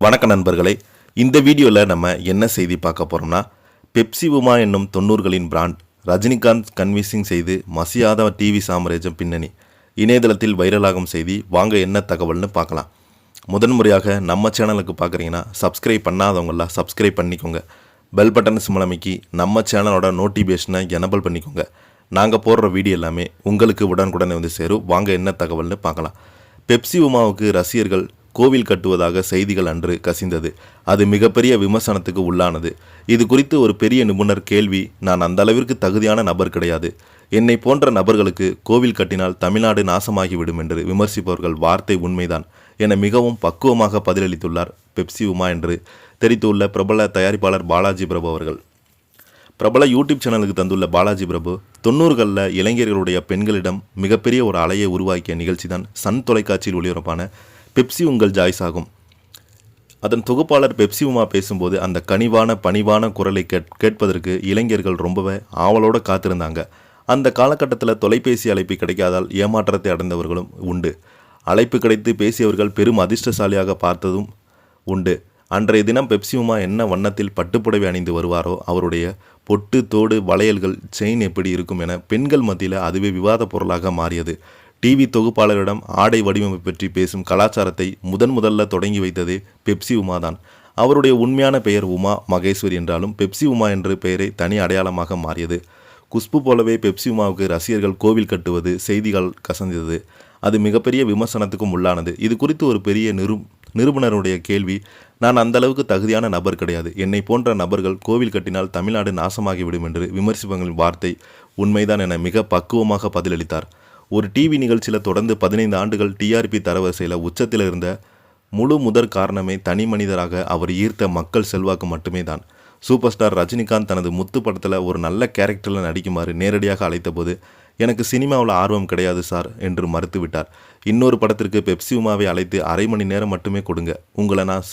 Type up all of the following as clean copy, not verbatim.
வணக்க நண்பர்களே, இந்த வீடியோவில் நம்ம என்ன செய்தி பார்க்க போகிறோம்னா, பெப்சி உமா என்னும் 90களின் பிராண்ட் ரஜினிகாந்த் கன்வின்சிங் செய்து மசியாத டிவி சாம்ராஜ்யம் பின்னணி இணையதளத்தில் வைரலாகும் செய்தி. வாங்க என்ன தகவல்னு பார்க்கலாம். முதன்முறையாக நம்ம சேனலுக்கு பார்க்குறீங்கன்னா சப்ஸ்கிரைப் பண்ணாதவங்களாம் சப்ஸ்கிரைப் பண்ணிக்கோங்க. பெல் பட்டன் சிம்மலமைக்கி நம்ம சேனலோட நோட்டிஃபிகேஷனை எனபிள் பண்ணிக்கோங்க. நாங்கள் போடுற வீடியோ எல்லாமே உங்களுக்கு உடனுக்குடனே வந்து சேரும். வாங்க என்ன தகவல்னு பார்க்கலாம். பெப்சி உமாவுக்கு ரசிகர்கள் கோவில் கட்டுவதாக செய்திகள் அன்று கசிந்தது. அது மிகப்பெரிய விமர்சனத்துக்கு உள்ளானது. இது குறித்து ஒரு பெரிய நிபுணர் கேள்வி, நான் அந்த அளவிற்கு தகுதியான நபர் கிடையாது, என்னை போன்ற நபர்களுக்கு கோவில் கட்டினால் தமிழ்நாடு நாசமாகிவிடும் என்று விமர்சிப்பவர்கள் வார்த்தை உண்மைதான் என மிகவும் பக்குவமாக பதிலளித்துள்ளார் பெப்சி உமா என்று தெரிவித்துள்ள பிரபல தயாரிப்பாளர் பாலாஜி பிரபு அவர்கள். பிரபல யூடியூப் சேனலுக்கு தந்துள்ள பாலாஜி பிரபு, 90களில் இளைஞர்களுடைய பெண்களிடம் மிகப்பெரிய ஒரு அலையை உருவாக்கிய நிகழ்ச்சி தான் சன் தொலைக்காட்சியில் ஒளிபரப்பான பெப்சி உங்கள் ஜாய்ஸ் ஆகும். அதன் தொகுப்பாளர் பெப்சி உமா பேசும்போது அந்த கனிவான பணிவான குரலை கேட்பதற்கு இளைஞர்கள் ரொம்பவே ஆவலோடு காத்திருந்தாங்க. அந்த காலகட்டத்தில் தொலைபேசி அழைப்பு கிடைக்காதால் ஏமாற்றத்தை அடைந்தவர்களும் உண்டு. அழைப்பு கிடைத்து பேசியவர்கள் பெரும் அதிர்ஷ்டசாலியாக பார்த்ததும் உண்டு. அன்றைய தினம் பெப்சி உமா என்ன வண்ணத்தில் பட்டுப்புடவை அணிந்து வருவாரோ, அவருடைய பொட்டு, தோடு, வளையல்கள், செயின் எப்படி இருக்கும் என பெண்கள் மத்தியில் அதுவே விவாத பொருளாக மாறியது. டிவி தொகுப்பாளரிடம் ஆடை வடிவமைப்பு பற்றி பேசும் கலாச்சாரத்தை முதல்ல தொடங்கி வைத்ததே பெப்சி உமா தான். அவருடைய உண்மையான பெயர் உமா மகேஸ்வரி என்றாலும் பெப்சி உமா என்ற பெயரை தனி அடையாளமாக மாறியது. குஷ்பு போலவே பெப்சி உமாவுக்கு ரசிகர்கள் கோவில் கட்டுவது செய்திகள் கசந்தது. அது மிகப்பெரிய விமர்சனத்துக்கும் உள்ளானது. இது குறித்து ஒரு பெரிய நிருபணருடைய கேள்வி, நான் அந்த அளவுக்கு தகுதியான நபர் கிடையாது, என்னை போன்ற நபர்கள் கோவில் கட்டினால் தமிழ்நாடு நாசமாகிவிடும் என்று விமர்சிப்பவர்களின் வார்த்தை உண்மைதான் என மிக பக்குவமாக பதிலளித்தார். ஒரு டிவி நிகழ்ச்சியில் தொடர்ந்து 15 ஆண்டுகள் டிஆர்பி தரவரிசையில் உச்சத்தில் இருந்த முழு முதற் காரணமே தனி மனிதராக அவர் ஈர்த்த மக்கள் செல்வாக்கு மட்டுமே தான். சூப்பர் ஸ்டார் ரஜினிகாந்த் தனது முத்து படத்தில் ஒரு நல்ல கேரக்டரில் நடிக்குமாறு நேரடியாக அழைத்தபோது, எனக்கு சினிமாவில் ஆர்வம் கிடையாது சார் என்று மறுத்துவிட்டார். இன்னொரு படத்திற்கு பெப்சி உமாவை அழைத்து அரை மணி நேரம் மட்டுமே கொடுங்க, உங்களை நான்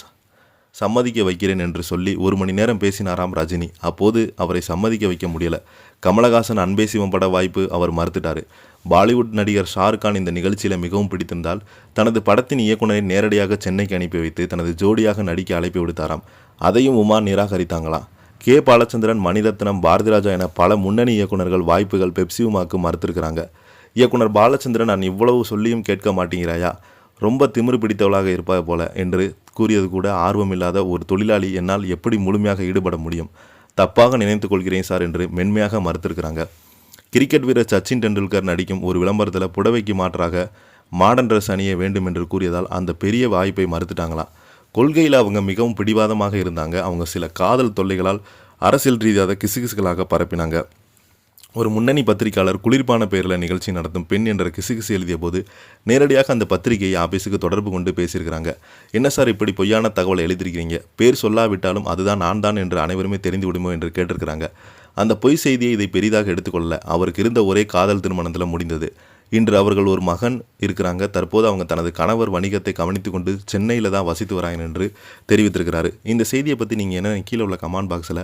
சம்மதிக்க வைக்கிறேன் என்று சொல்லி 1 மணி நேரம் பேசினாராம் ரஜினி. அப்போது அவரை சம்மதிக்க வைக்க முடியல. கமலஹாசன் அன்பே சிவம் பட வாய்ப்பு அவர் மறுத்துட்டார். பாலிவுட் நடிகர் ஷாருக்கான் இந்த நிகழ்ச்சியில் மிகவும் பிடித்திருந்தால் தனது படத்தின் இயக்குனரை நேரடியாக சென்னைக்கு அனுப்பி வைத்து தனது ஜோடியாக நடிக்க அழைப்பு விடுத்தாராம். அதையும் உமா நிராகரித்தாங்களாம். கே பாலச்சந்திரன், மணிரத்னம், பாரதிராஜா என பல முன்னணி இயக்குநர்கள் வாய்ப்புகள் பெப்சி உமாவுக்கு மறுத்திருக்கிறாங்க. இயக்குனர் பாலச்சந்திரன், நான் இவ்வளவு சொல்லியும் கேட்க மாட்டேங்கிறாயா, ரொம்ப திமிரு பிடித்தவளாக இருப்பாய் போல என்று கூறியது கூட ஆர்வமில்லாத ஒரு தொழிலாளி என்னால் எப்படி முழுமையாக ஈடுபட முடியும், தப்பாக நினைத்து கொள்கிறேன் சார் என்று மென்மையாக மறுத்திருக்கிறாங்க. கிரிக்கெட் வீரர் சச்சின் டெண்டுல்கர் நடிக்கும் ஒரு விளம்பரத்தில் புடவைக்கு மாற்றாக மாடர்ன் ட்ரெஸ் அணிய வேண்டும் என்று கூறியதால் அந்த பெரிய வாய்ப்பை மறுத்துட்டாங்களாம். கொள்கையில் அவங்க மிகவும் பிடிவாதமாக இருந்தாங்க. அவங்க சில காதல் தொல்லைகளால் அரசியல் ரீதியாக கிசுகிசுகளாக பரப்பினாங்க. ஒரு முன்னணி பத்திரிகையாளர் குளிர்பான பெயரில் நிகழ்ச்சி நடத்தும் பெண் என்ற கிசுகிசு எழுதிய போது நேரடியாக அந்த பத்திரிகையை ஆபீஸுக்கு தொடர்பு கொண்டு பேசியிருக்கிறாங்க. என்ன சார் இப்படி பொய்யான தகவலை எழுதியிருக்கிறீங்க, பேர் சொல்லாவிட்டாலும் அதுதான் நான் தான் என்று அனைவருமே தெரிந்து விடுமோ என்று கேட்டிருக்கிறாங்க. அந்த பொய் செய்தியை இதை பெரிதாக எடுத்துக்கொள்ள அவருக்கு இருந்த ஒரே காதல் திருமணத்தில் முடிந்தது. இன்று அவர்கள் ஒரு மகன் இருக்கிறாங்க. தற்போது அவங்க தனது கணவர் வணிகத்தை கவனித்து கொண்டு சென்னையில் தான் வசித்து வராங்க என்று தெரிவித்திருக்கிறாரு. இந்த செய்தியை பற்றி நீங்கள் என்ன கீழே உள்ள கமெண்ட் பாக்ஸில்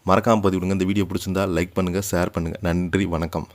மறக்காமல் பதிவிடுங்க. இந்த வீடியோ பிடிச்சிருந்தா லைக் பண்ணுங்கள், ஷேர் பண்ணுங்கள். நன்றி, வணக்கம்.